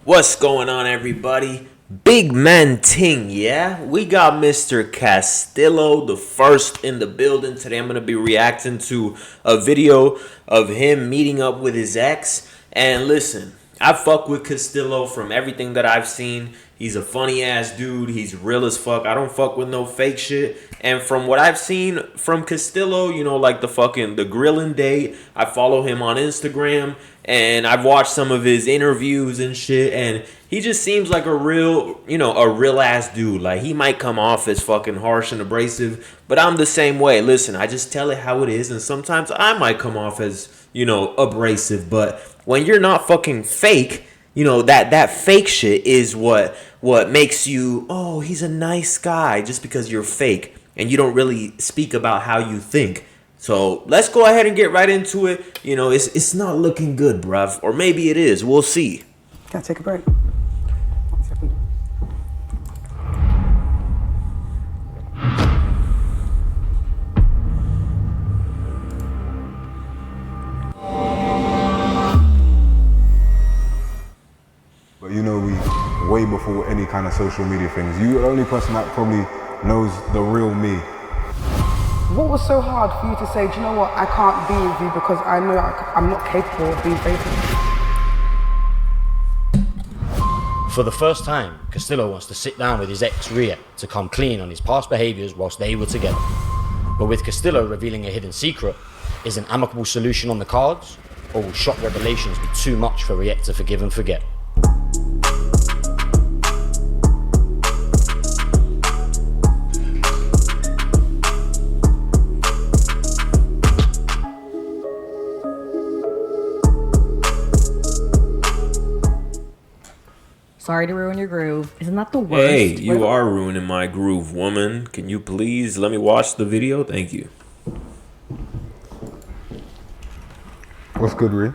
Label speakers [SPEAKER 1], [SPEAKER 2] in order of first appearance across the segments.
[SPEAKER 1] What's going on, everybody? Big man ting, yeah? We got Mr. Castillo, the first in the building. Today I'm going to be reacting to a video of him meeting up with his ex. And listen, I fuck with Castillo from everything that I've seen. He's a funny ass dude. He's real as fuck. I don't fuck with no fake shit. And from what I've seen from Castillo, you know, like the grilling date, I follow him on Instagram and I've watched some of his interviews and shit, and he just seems like a real ass dude. Like, he might come off as fucking harsh and abrasive, but I'm the same way. Listen, I just tell it how it is, and sometimes I might come off as, abrasive, but when you're not fucking fake, that fake shit is what makes you, oh, he's a nice guy, just because you're fake and you don't really speak about how you think. So let's go ahead and get right into it. It's not looking good, bruv. Or maybe it is. We'll see.
[SPEAKER 2] Gotta take a break. 1 second.
[SPEAKER 3] But we way before any kind of social media things. You're the only person that probably knows the real me.
[SPEAKER 2] What was so hard for you to say, do you know what, I can't be with you because I know I'm not capable of being faithful?
[SPEAKER 4] For the first time, Castillo wants to sit down with his ex Ria to come clean on his past behaviours whilst they were together. But with Castillo revealing a hidden secret, is an amicable solution on the cards, or will shock revelations be too much for Ria to forgive and forget?
[SPEAKER 5] Sorry to ruin your groove. Isn't that the worst?
[SPEAKER 1] Hey, you are ruining my groove, woman. Can you please let me watch the video? Thank you.
[SPEAKER 3] What's good, Ree?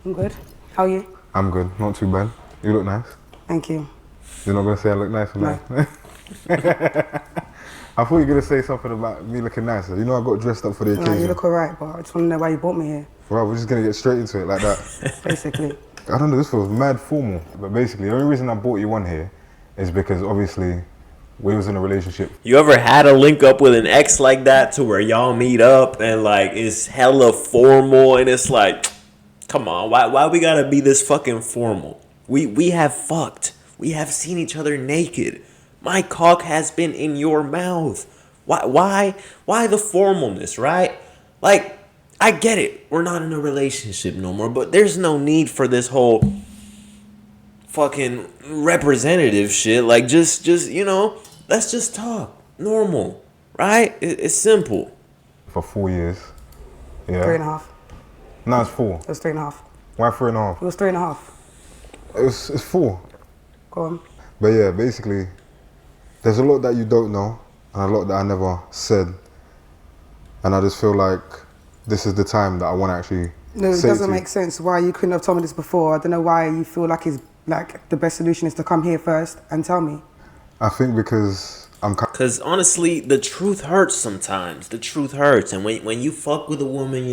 [SPEAKER 2] I'm good. How are you?
[SPEAKER 3] I'm good, not too bad. You look nice.
[SPEAKER 2] Thank you.
[SPEAKER 3] You're not gonna say I look nice or
[SPEAKER 2] No.
[SPEAKER 3] nice? I thought you were gonna say something about me looking nicer. I got dressed up for the occasion.
[SPEAKER 2] No, you look alright, but I just want to know why you brought me here.
[SPEAKER 3] Right, we're just gonna get straight into it like that.
[SPEAKER 2] Basically.
[SPEAKER 3] I don't know, this feels mad formal. But basically, the only reason I brought you on here is because obviously we was in a relationship.
[SPEAKER 1] You ever had a link up with an ex like that to where y'all meet up and like it's hella formal and it's like, come on, why we gotta be this fucking formal? We have fucked. We have seen each other naked. My cock has been in your mouth. Why the formalness, right? Like, I get it. We're not in a relationship no more, but there's no need for this whole fucking representative shit. Like, just let's just talk. Normal, right? It's simple.
[SPEAKER 3] For 4 years. Yeah.
[SPEAKER 2] 3.5.
[SPEAKER 3] No, it's 4.
[SPEAKER 2] It was 3.5.
[SPEAKER 3] Why 3.5?
[SPEAKER 2] It was 3.5.
[SPEAKER 3] It's 4.
[SPEAKER 2] Go on.
[SPEAKER 3] But yeah, basically, there's a lot that you don't know and a lot that I never said. And I just feel like this is the time that I want to actually
[SPEAKER 2] No, it
[SPEAKER 3] say
[SPEAKER 2] doesn't
[SPEAKER 3] to you.
[SPEAKER 2] make sense why you couldn't have told me this before. I don't know why you feel like the best solution is to come here first and tell me.
[SPEAKER 3] I think because
[SPEAKER 1] Because honestly, the truth hurts sometimes. The truth hurts. And when you fuck with a woman,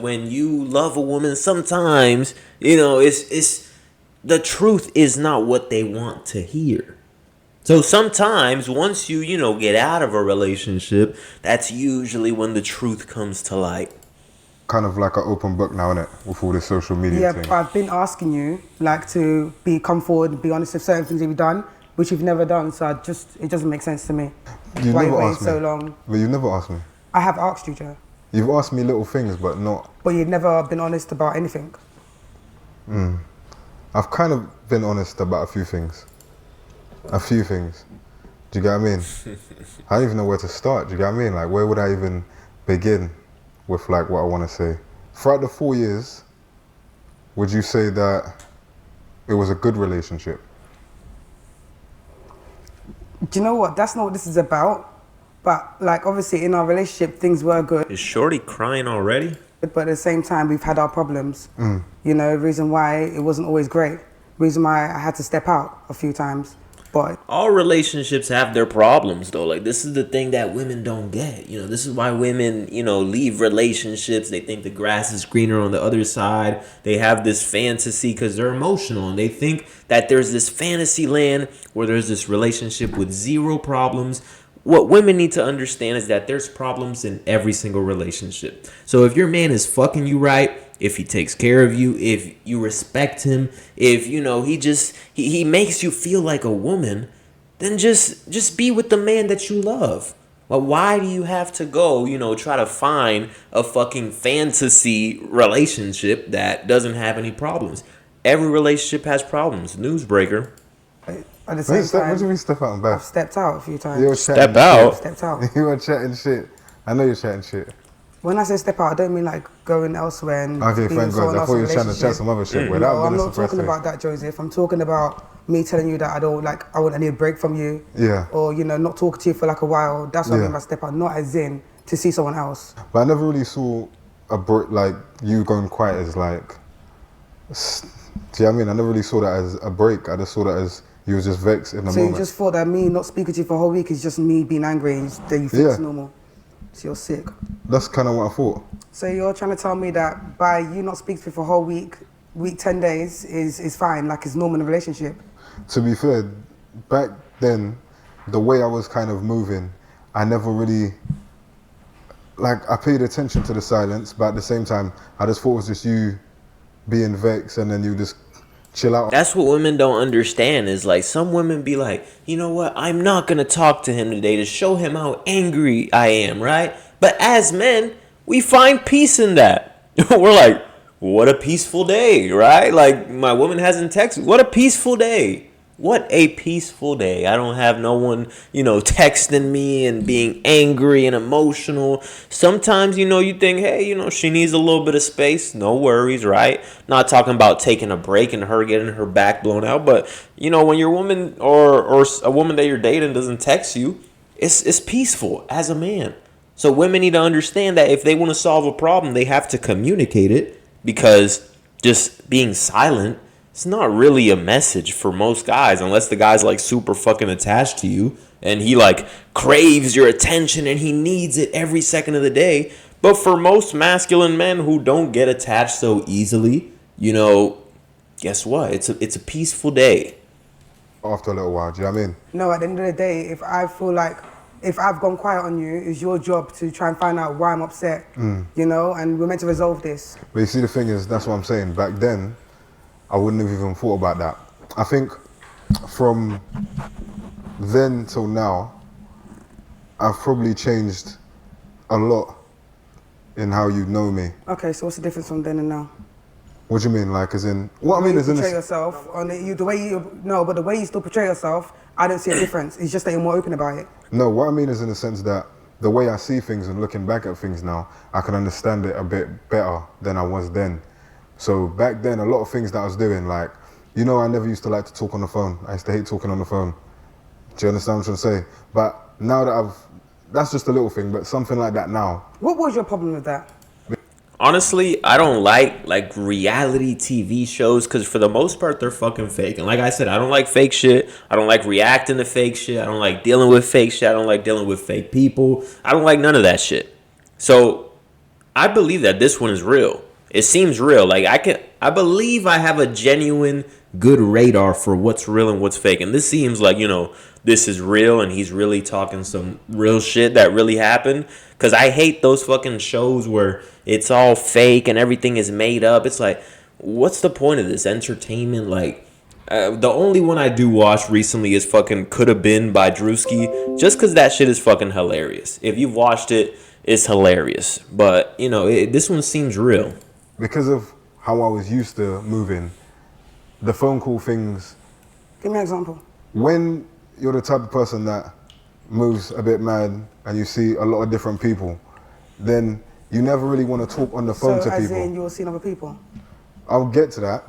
[SPEAKER 1] when you love a woman, sometimes, it's the truth is not what they want to hear. So sometimes once you, get out of a relationship, that's usually when the truth comes to light.
[SPEAKER 3] kind of like an open book now, innit? With all this social media
[SPEAKER 2] Yeah,
[SPEAKER 3] thing.
[SPEAKER 2] but I've been asking you, to come forward and be honest with certain things that you've done, which you've never done. So it doesn't make sense to me.
[SPEAKER 3] You've
[SPEAKER 2] why
[SPEAKER 3] never
[SPEAKER 2] you waited
[SPEAKER 3] asked me.
[SPEAKER 2] so long.
[SPEAKER 3] But you've never asked me.
[SPEAKER 2] I have asked you, Joe.
[SPEAKER 3] You've asked me little things, but not.
[SPEAKER 2] But you've never been honest about anything.
[SPEAKER 3] I've kind of been honest about a few things. A few things. Do you get what I mean? I don't even know where to start. Do you get what I mean? Like, where would I even begin with like what I want to say? Throughout the 4 years, would you say that it was a good relationship?
[SPEAKER 2] Do you know what? That's not what this is about. But like, obviously in our relationship, things were good.
[SPEAKER 1] Is Shorty crying already?
[SPEAKER 2] But at the same time, we've had our problems. You know, reason why it wasn't always great. Reason why I had to step out a few times. But
[SPEAKER 1] all relationships have their problems though. Like, this is the thing that women don't get. This is why women, leave relationships. They think the grass is greener on the other side. They have this fantasy because they're emotional, and they think that there's this fantasy land where there's this relationship with zero problems. What women need to understand is that there's problems in every single relationship. So if your man is fucking you right, if he takes care of you, if you respect him, if he makes you feel like a woman, then just be with the man that you love. But why do you have to go, try to find a fucking fantasy relationship that doesn't have any problems? Every relationship has problems. Newsbreaker.
[SPEAKER 2] at the same time,
[SPEAKER 3] what do you mean step out and back?
[SPEAKER 2] I've stepped out a few times.
[SPEAKER 3] You were
[SPEAKER 1] Step
[SPEAKER 3] chatting
[SPEAKER 1] out?
[SPEAKER 2] Stepped out.
[SPEAKER 3] shit. You were chatting shit. I know you're chatting shit.
[SPEAKER 2] When I say step out, I don't mean like going elsewhere and
[SPEAKER 3] Okay,
[SPEAKER 2] being
[SPEAKER 3] thank
[SPEAKER 2] with
[SPEAKER 3] God.
[SPEAKER 2] someone
[SPEAKER 3] I thought you were
[SPEAKER 2] else's
[SPEAKER 3] trying to chat
[SPEAKER 2] relationship.
[SPEAKER 3] some other shit. Well,
[SPEAKER 2] No,
[SPEAKER 3] that
[SPEAKER 2] I'm
[SPEAKER 3] would
[SPEAKER 2] not
[SPEAKER 3] have
[SPEAKER 2] talking about that, Joseph. I'm talking about me telling you that I don't like, I need a break from you.
[SPEAKER 3] Yeah.
[SPEAKER 2] Or, not talking to you for like a while. That's what I
[SPEAKER 3] Yeah.
[SPEAKER 2] mean by step out, not as in to see someone else.
[SPEAKER 3] But I never really saw like you going quiet as like. Do you know what I mean? I never really saw that as a break. I just saw that as you was just vexed in the
[SPEAKER 2] So
[SPEAKER 3] moment.
[SPEAKER 2] you just thought that me not speaking to you for a whole week is just me being angry and then you think it's normal. So you're sick.
[SPEAKER 3] That's kind of what I thought.
[SPEAKER 2] So you're trying to tell me that by you not speaking to me for a whole week 10 days is fine, like it's normal in a relationship?
[SPEAKER 3] To be fair, back then, the way I was kind of moving, I never really, I paid attention to the silence, but at the same time, I just thought it was just you being vexed and then you just chill out.
[SPEAKER 1] That's what women don't understand is like some women be like, you know what, I'm not going to talk to him today to show him how angry I am, right? But as men, we find peace in that. We're like, what a peaceful day, right? Like my woman hasn't texted. What a peaceful day. What a peaceful day. I don't have no one, texting me and being angry and emotional. Sometimes, you think, hey, she needs a little bit of space. No worries, right? Not talking about taking a break and her getting her back blown out. But, when your woman or a woman that you're dating doesn't text you, it's peaceful as a man. So women need to understand that if they want to solve a problem, they have to communicate it, because just being silent, it's not really a message for most guys, unless the guy's like super fucking attached to you and he like craves your attention and he needs it every second of the day. But for most masculine men who don't get attached so easily, guess what? It's a peaceful day.
[SPEAKER 3] After a little while, do you know what I mean?
[SPEAKER 2] No, at the end of the day, if I feel like if I've gone quiet on you, it's your job to try and find out why I'm upset, and we're meant to resolve this.
[SPEAKER 3] But you see, the thing is, that's what I'm saying. Back then, I wouldn't have even thought about that. I think from then till now, I've probably changed a lot in how you know me.
[SPEAKER 2] Okay, so what's the difference from then and now?
[SPEAKER 3] What do you mean? Like, as in, what I mean is
[SPEAKER 2] you
[SPEAKER 3] in
[SPEAKER 2] portray
[SPEAKER 3] this,
[SPEAKER 2] yourself but the way you still portray yourself, I don't see a difference. It's just that you're more open about it.
[SPEAKER 3] no, what I mean is in the sense that the way I see things and looking back at things now, I can understand it a bit better than I was then. So back then, a lot of things that I was doing, like, I never used to like to talk on the phone. I used to hate talking on the phone. Do you understand what I'm trying to say? But now that that's just a little thing, but something like that now.
[SPEAKER 2] What was your problem with that?
[SPEAKER 1] Honestly, I don't like reality TV shows because for the most part, they're fucking fake. And like I said, I don't like fake shit. I don't like reacting to fake shit. I don't like dealing with fake shit. I don't like dealing with fake people. I don't like none of that shit. So I believe that this one is real. It seems real. Like I believe I have a genuine good radar for what's real and what's fake. And this seems like, this is real and he's really talking some real shit that really happened. Because I hate those fucking shows where it's all fake and everything is made up. It's like, what's the point of this? Entertainment? Like, the only one I do watch recently is fucking Coulda Been by Drewski. Just because that shit is fucking hilarious. If you've watched it, it's hilarious. But, this one seems real.
[SPEAKER 3] Because of how I was used to moving, the phone call things,
[SPEAKER 2] Give me an example.
[SPEAKER 3] when you're the type of person that moves a bit mad and you see a lot of different people, then you never really want to talk on the phone
[SPEAKER 2] So
[SPEAKER 3] to
[SPEAKER 2] as
[SPEAKER 3] people.
[SPEAKER 2] in you're seeing other people?
[SPEAKER 3] I'll get to that,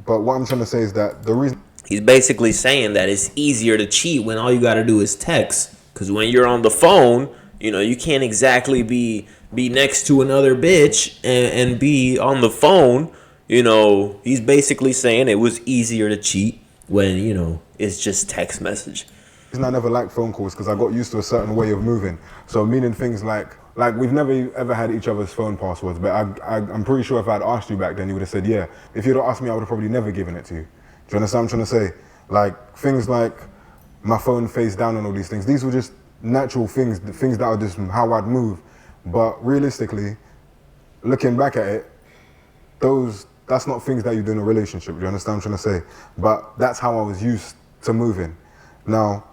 [SPEAKER 3] but what I'm trying to say is that the reason
[SPEAKER 1] He's basically saying that it's easier to cheat when all you got to do is text. Because when you're on the phone, you can't exactly be next to another bitch and be on the phone. He's basically saying it was easier to cheat. when, you know, it's just text message.
[SPEAKER 3] The reason I never liked phone calls because I got used to a certain way of moving. So meaning things like we've never ever had each other's phone passwords, but I'm pretty sure if I'd asked you back then, you would have said yeah. If you'd have asked me, I would have probably never given it to you. Do you understand what I'm trying to say? Like things like my phone face down and all these things. These were just natural things, the things that are just how I'd move. But realistically, looking back at it, that's not things that you do in a relationship. Do you understand what I'm trying to say? But that's how I was used to moving. Now,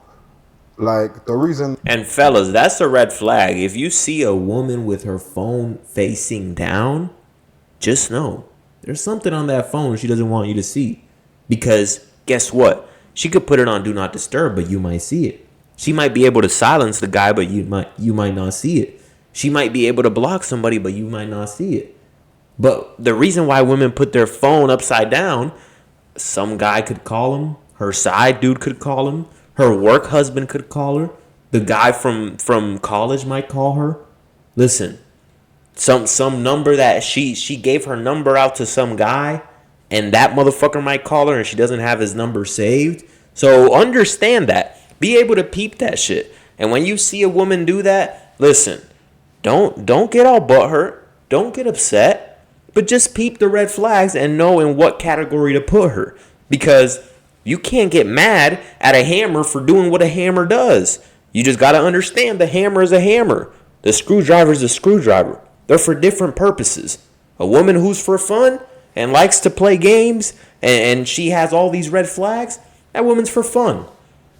[SPEAKER 3] like the reason.
[SPEAKER 1] And fellas, that's a red flag. If you see a woman with her phone facing down, just know there's something on that phone she doesn't want you to see. Because guess what? She could put it on do not disturb, but you might see it. She might be able to silence the guy, but you might not see it. She might be able to block somebody, but you might not see it. But the reason why women put their phone upside down, some guy could call him, her side dude could call him, her work husband could call her, the guy from college might call her. Listen, some number that she gave her number out to some guy, and that motherfucker might call her and she doesn't have his number saved. So understand that. Be able to peep that shit. And when you see a woman do that, listen, don't get all butthurt. Don't get upset. But just peep the red flags and know in what category to put her. Because you can't get mad at a hammer for doing what a hammer does. You just got to understand the hammer is a hammer. The screwdriver is a screwdriver. They're for different purposes. A woman who's for fun and likes to play games and she has all these red flags, that woman's for fun.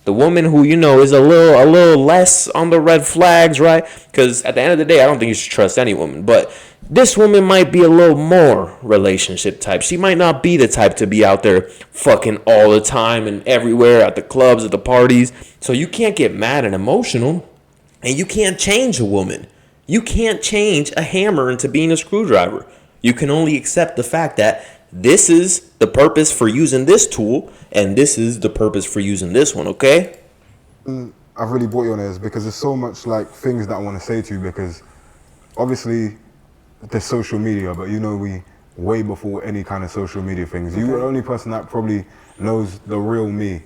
[SPEAKER 1] The woman who, you know, is a little less on the red flags, right? Because at the end of the day, I don't think you should trust any woman. But this woman might be a little more relationship type. She might not be the type to be out there fucking all the time and everywhere at the clubs, at the parties. So you can't get mad and emotional. And you can't change a woman. You can't change a hammer into being a screwdriver. You can only accept the fact that this is the purpose for using this tool, and this is the purpose for using this one, okay?
[SPEAKER 3] I've really brought you on this because there's so much like things that I want to say to you because obviously there's social media, but you know we way before any kind of social media things. You're the only person that probably knows the real me.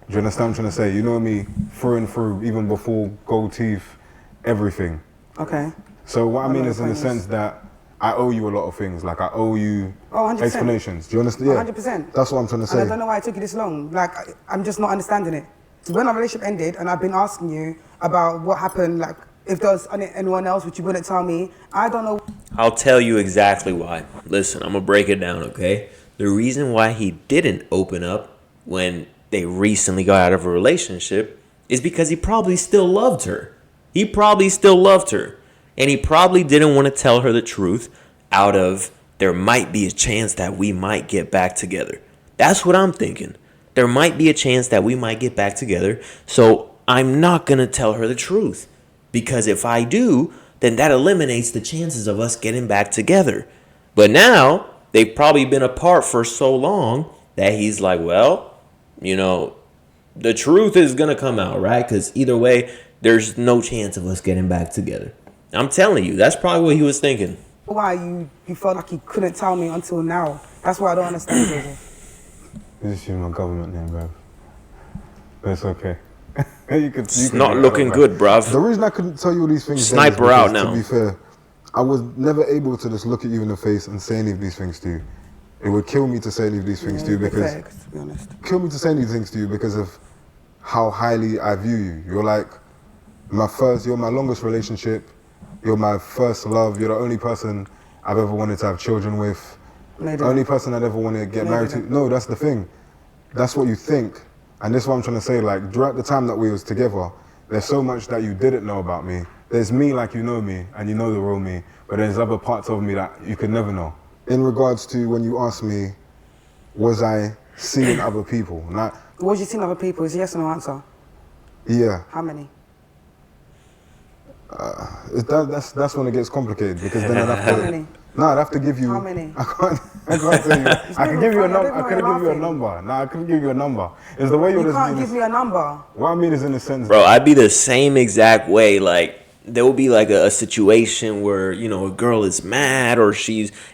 [SPEAKER 3] Do you understand what I'm trying to say? You know me through and through, even before gold teeth, everything.
[SPEAKER 2] Okay.
[SPEAKER 3] So what I mean is in the sense that I owe you a lot of things. Like I owe you
[SPEAKER 2] 100%.
[SPEAKER 3] explanations. Do you understand? Yeah.
[SPEAKER 2] 100%.
[SPEAKER 3] That's what I'm trying to say.
[SPEAKER 2] And I don't know why it took you this long. Like, I'm just not understanding it. So when our relationship ended and I've been asking you about what happened, like, if there was anyone else which you wouldn't tell me, I don't know.
[SPEAKER 1] I'll tell you exactly why. Listen, I'm going to break it down, okay? The reason why he didn't open up when they recently got out of a relationship is because he probably still loved her. He probably still loved her. And he probably didn't want to tell her the truth out of there might be a chance that we might get back together. That's what I'm thinking. There might be a chance that we might get back together. So I'm not going to tell her the truth. Because if I do, then that eliminates the chances of us getting back together. But now they've probably been apart for so long that he's like, well, you know, the truth is going to come out, right? Because either way, there's no chance of us getting back together. I'm telling you, that's probably what he was thinking.
[SPEAKER 2] Why you felt like you couldn't tell me until now. That's why I don't understand, Joseph.
[SPEAKER 3] This is my government name, bruv. But it's okay.
[SPEAKER 1] It's not looking good, bruv.
[SPEAKER 3] The reason I couldn't tell you all these things
[SPEAKER 1] Sniper out now.
[SPEAKER 3] To be fair, I was never able to just look at you in the face and say any of these things to you. It would kill me to say any of these things to you because
[SPEAKER 2] Pathetic, to be honest.
[SPEAKER 3] kill me to say these things to you because of how highly I view you. You're like you're my longest relationship. You're my first love. You're the only person I've ever wanted to have children with. The only person I'd ever want to get married to. No, that's the thing. That's what you think. And this is what I'm trying to say. Like, throughout the time that we was together, there's so much that you didn't know about me. There's me like you know me, and you know the real me. But there's other parts of me that you could never know. In regards to when you asked me, was I seeing other people?
[SPEAKER 2] Was you seeing other people? Is a yes or no answer?
[SPEAKER 3] Yeah.
[SPEAKER 2] How many?
[SPEAKER 3] That's when it gets complicated because then I'd have to.
[SPEAKER 2] How many?
[SPEAKER 3] No, I'd have to give you.
[SPEAKER 2] How many?
[SPEAKER 3] I can't tell you. I could give you a number. I couldn't give you a number. No, I couldn't give you a number. It's the way you're.
[SPEAKER 2] You can't give me a number.
[SPEAKER 3] What I mean is in the sense.
[SPEAKER 1] Bro, I'd be the same exact way. Like, there will be like a situation where, you know, a girl is mad or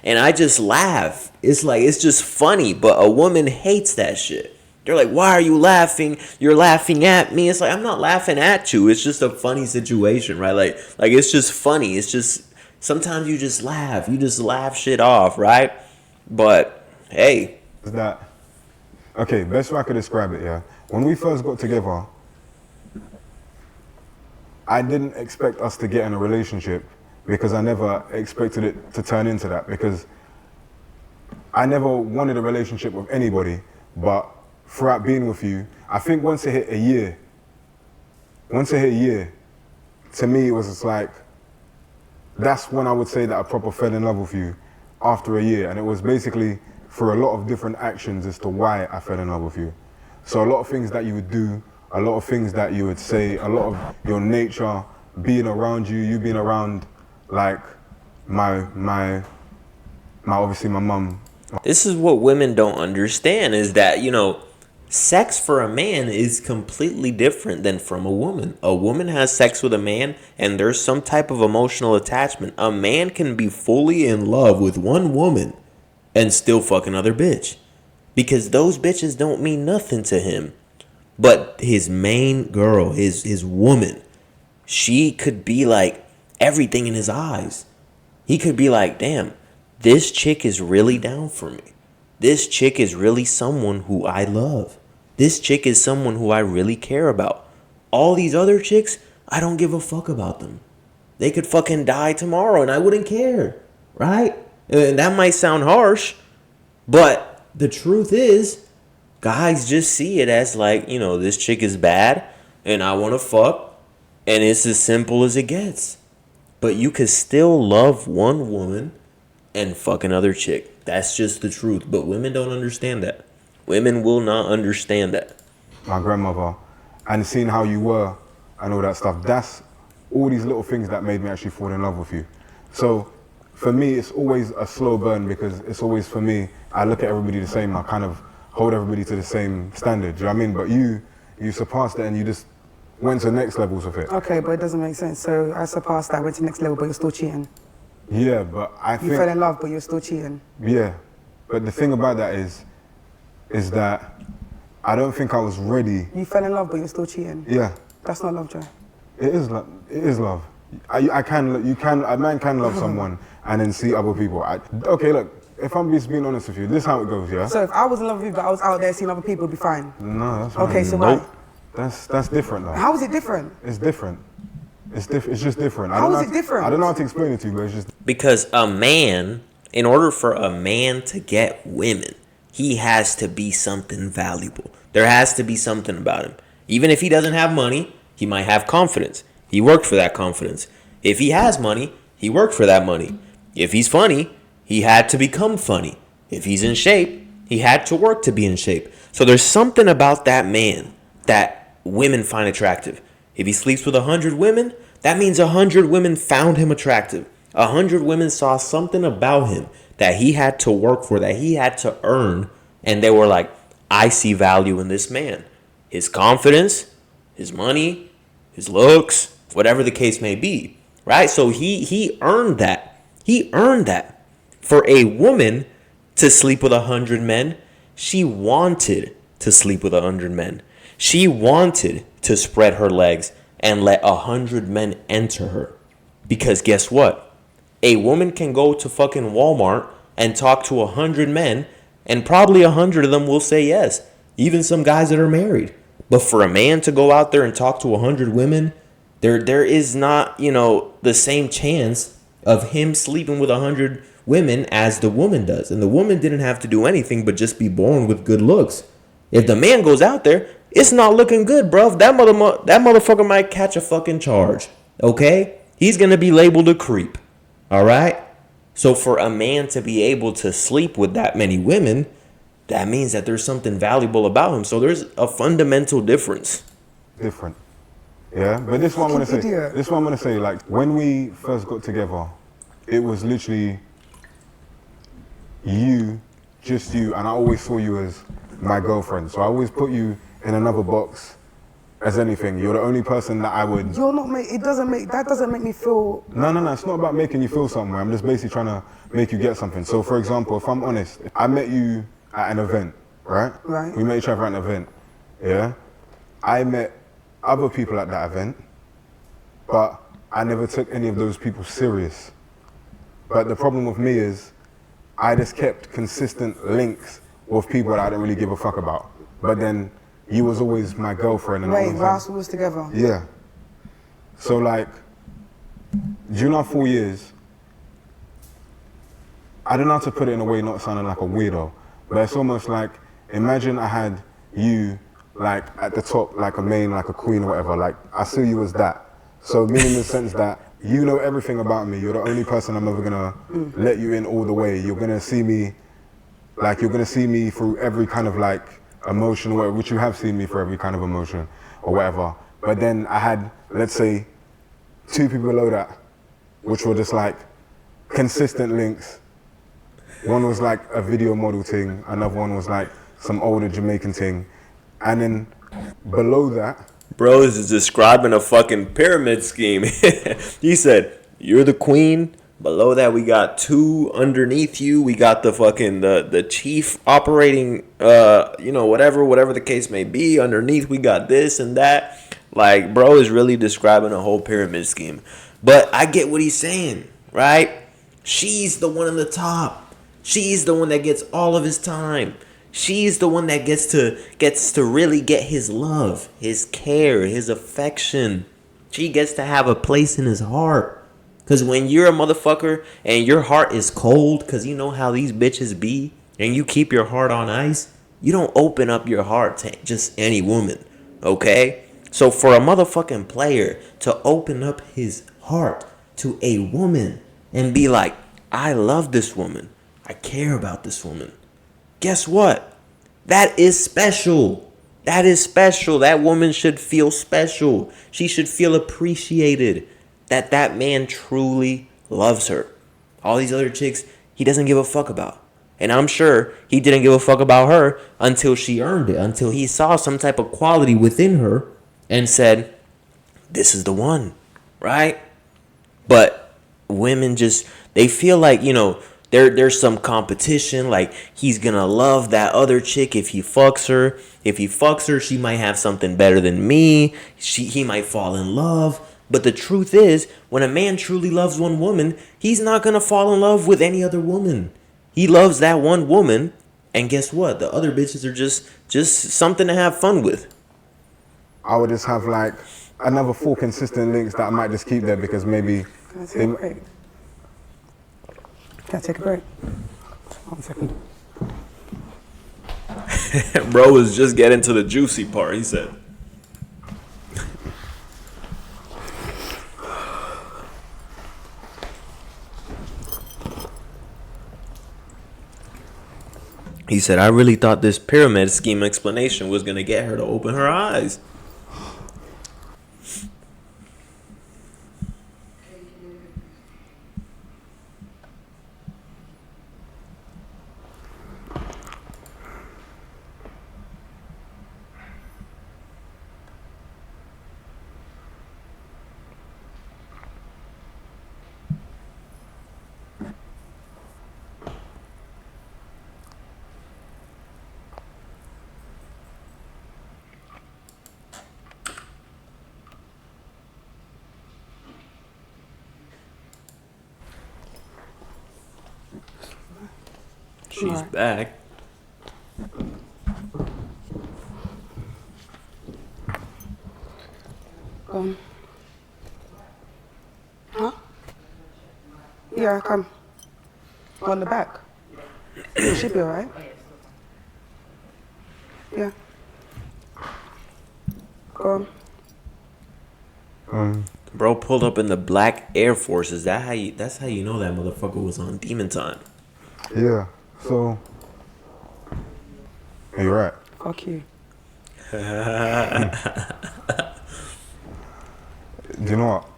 [SPEAKER 1] and I just laugh. It's like, it's just funny, but a woman hates that shit. They're like, why are you laughing? You're laughing at me. It's like, I'm not laughing at you. It's just a funny situation, right? Like it's just funny. It's just, sometimes you just laugh. You just laugh shit off, right? But, hey.
[SPEAKER 3] Is that, okay, best way I could describe it, yeah. When we first got together, I didn't expect us to get in a relationship because I never expected it to turn into that, because I never wanted a relationship with anybody, but throughout being with you, I think once it hit a year, to me it was just like, that's when I would say that I proper fell in love with you, after a year. And it was basically for a lot of different actions as to why I fell in love with you. So a lot of things that you would do, a lot of things that you would say, a lot of your nature, being around you, you being around like my obviously my mum.
[SPEAKER 1] This is what women don't understand, is that, you know, sex for a man is completely different than from a woman. A woman has sex with a man and there's some type of emotional attachment. A man can be fully in love with one woman and still fuck another bitch, because those bitches don't mean nothing to him. But his main girl, his woman, she could be like everything in his eyes. He could be like, damn, this chick is really down for me. This chick is really someone who I love. This chick is someone who I really care about. All these other chicks, I don't give a fuck about them. They could fucking die tomorrow and I wouldn't care, right? And that might sound harsh, but the truth is, guys just see it as like, you know, this chick is bad and I want to fuck, and it's as simple as it gets. But you could still love one woman and fuck another chick. That's just the truth. But women don't understand that. Women will not understand that.
[SPEAKER 3] My grandmother, and seeing how you were and all that stuff, that's all these little things that made me actually fall in love with you. So for me, it's always a slow burn, because it's always, for me, I look at everybody the same. I kind of hold everybody to the same standard. Do you know what I mean? But you surpassed it and you just went to next levels of it.
[SPEAKER 2] Okay, but it doesn't make sense. So I surpassed that, went to the next level, but you're still cheating.
[SPEAKER 3] Yeah, but I think...
[SPEAKER 2] You fell in love, but you're still cheating.
[SPEAKER 3] Yeah, but the thing about that is that I don't think I was ready.
[SPEAKER 2] You fell in love, but you're still cheating.
[SPEAKER 3] Yeah.
[SPEAKER 2] That's not love, Joe.
[SPEAKER 3] It is love. It is love. A man can love someone and then see other people. Okay, look, if I'm just being honest with you, this is how it goes, yeah?
[SPEAKER 2] So if I was in love with you, but I was out there seeing other people, it'd be fine.
[SPEAKER 3] No, that's fine.
[SPEAKER 2] Okay, so why?
[SPEAKER 3] That's different though.
[SPEAKER 2] How is it different?
[SPEAKER 3] It's different. It's just different.
[SPEAKER 2] How is it different?
[SPEAKER 3] I don't know how to explain it to you, but it's just...
[SPEAKER 1] Because a man, in order for a man to get women, he has to be something valuable. There has to be something about him. Even if he doesn't have money, he might have confidence. He worked for that confidence. If he has money, he worked for that money. If he's funny, he had to become funny. If he's in shape, he had to work to be in shape. So there's something about that man that women find attractive. If he sleeps with 100 women, that means 100 women found him attractive. 100 women saw something about him that he had to work for, that he had to earn. And they were like, I see value in this man. His confidence, his money, his looks, whatever the case may be. Right? So he earned that. He earned that. For a woman to sleep with 100 men, she wanted to sleep with 100 men. She wanted to spread her legs and let 100 men enter her. Because guess what? A woman can go to fucking Walmart and talk to 100 men, and probably 100 of them will say yes. Even some guys that are married. But for a man to go out there and talk to 100 women, there is not, the same chance of him sleeping with 100 women as the woman does. And the woman didn't have to do anything but just be born with good looks. If the man goes out there, it's not looking good, bro. That motherfucker might catch a fucking charge. Okay? He's going to be labeled a creep. All right? So for a man to be able to sleep with that many women, that means that there's something valuable about him. So there's a fundamental difference.
[SPEAKER 3] Different. Yeah? But this is what I'm going to say. This is what I'm going to say. Like, when we first got together, it was literally you, just you, and I always saw you as my girlfriend. So I always put you in another box as anything. You're the only person that I would...
[SPEAKER 2] You're not... That doesn't make me feel...
[SPEAKER 3] No. It's not about making you feel something. I'm just basically trying to make you get something. So, for example, if I'm honest, I met you at an event, right?
[SPEAKER 2] Right.
[SPEAKER 3] We met each other at an event, yeah? I met other people at that event, but I never took any of those people serious. But the problem with me is I just kept consistent links with people that I didn't really give a fuck about. But then you was always my girlfriend. And all
[SPEAKER 2] Wait,
[SPEAKER 3] of that.
[SPEAKER 2] whilst we was together?
[SPEAKER 3] Yeah. So like, during our 4 years, I don't know how to put it in a way not sounding like a weirdo, but it's almost like, imagine I had you like at the top, like a main, like a queen or whatever, like I see you as that. So meaning in the sense that you know everything about me, you're the only person I'm ever gonna let you in all the way. You're gonna see me, like you're gonna see me through every kind of like emotion, which you have seen me for every kind of emotion or whatever. But then I had, let's say, 2 people below that, which were just like consistent links. One was like a video model thing, another one was like some older Jamaican thing. And then below that,
[SPEAKER 1] Bro is describing a fucking pyramid scheme. He said, you're the queen. Below that, we got 2 underneath you. We got the fucking, the chief operating, whatever the case may be. Underneath, we got this and that. Like, bro is really describing a whole pyramid scheme. But I get what he's saying, right? She's the one on the top. She's the one that gets all of his time. She's the one that gets to really get his love, his care, his affection. She gets to have a place in his heart. Because when you're a motherfucker and your heart is cold, because you know how these bitches be, and you keep your heart on ice, you don't open up your heart to just any woman, okay? So for a motherfucking player to open up his heart to a woman and be like, I love this woman, I care about this woman, guess what? That is special. That is special. That woman should feel special. She should feel appreciated. That man truly loves her. All these other chicks, he doesn't give a fuck about. And I'm sure he didn't give a fuck about her until she earned it, until he saw some type of quality within her and said, this is the one, right? But women just, they feel like, there's some competition, like he's gonna love that other chick if he fucks her. If he fucks her, she might have something better than me. He might fall in love. But the truth is, when a man truly loves one woman, he's not gonna fall in love with any other woman. He loves that one woman, and guess what? The other bitches are just something to have fun with.
[SPEAKER 3] I would just have like another 4 consistent links that I might just keep there because maybe
[SPEAKER 2] Can I take a break? Can I take a break? 1 second.
[SPEAKER 1] Bro was just getting to the juicy part, he said. He said, I really thought this pyramid scheme explanation was going to get her to open her eyes. She's
[SPEAKER 2] Right.
[SPEAKER 1] back.
[SPEAKER 2] Huh? Yeah, come. On the back. It should be alright. Yeah. Go on.
[SPEAKER 1] Bro pulled up in the black Air Forces. That's how you know that motherfucker was on demon time.
[SPEAKER 3] Yeah. So you're right.
[SPEAKER 2] Fuck you.
[SPEAKER 3] Do you know what?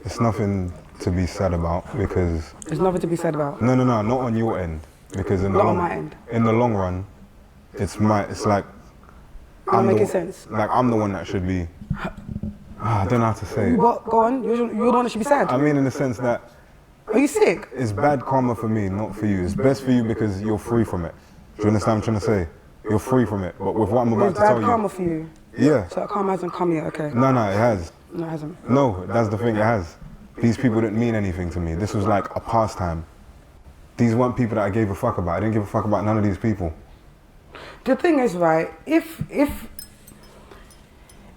[SPEAKER 3] It's nothing to be sad about because
[SPEAKER 2] There's nothing to be said about.
[SPEAKER 3] no, not on your end because
[SPEAKER 2] Not on my end.
[SPEAKER 3] in the long run, it's like
[SPEAKER 2] Not making
[SPEAKER 3] the,
[SPEAKER 2] sense.
[SPEAKER 3] Like I'm the one that should be. I don't know how to say it.
[SPEAKER 2] What? Go on. You're the one that should be sad.
[SPEAKER 3] I mean, in the sense that
[SPEAKER 2] Are you sick?
[SPEAKER 3] it's bad karma for me, not for you. It's best for you because you're free from it. Do you understand what I'm trying to say? you're free from it. But with what I'm about
[SPEAKER 2] Is
[SPEAKER 3] to tell
[SPEAKER 2] bad
[SPEAKER 3] you,
[SPEAKER 2] karma for you?
[SPEAKER 3] yeah,
[SPEAKER 2] So that karma hasn't come yet, okay.
[SPEAKER 3] no, it has.
[SPEAKER 2] No, it hasn't.
[SPEAKER 3] No, that's the thing, it has. These people didn't mean anything to me. This was like a pastime. These weren't people that I gave a fuck about. I didn't give a fuck about none of these people.
[SPEAKER 2] The thing is, right, if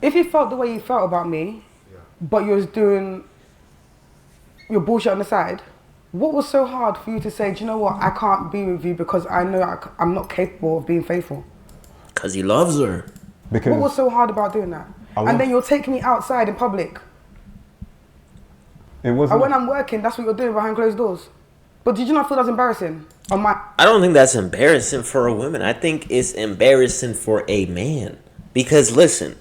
[SPEAKER 2] you felt the way you felt about me, but you was doing your bullshit on the side, what was so hard for you to say, do you know what, I can't be with you because I know I'm not capable of being faithful?
[SPEAKER 1] Because he loves her.
[SPEAKER 3] Because
[SPEAKER 2] What was so hard about doing that? And then you'll take me outside in public.
[SPEAKER 3] it wasn't.
[SPEAKER 2] And when I'm working, that's what you're doing behind closed doors. But did you not feel that's embarrassing? On my
[SPEAKER 1] I don't think that's embarrassing for a woman. I think it's embarrassing for a man. Because listen,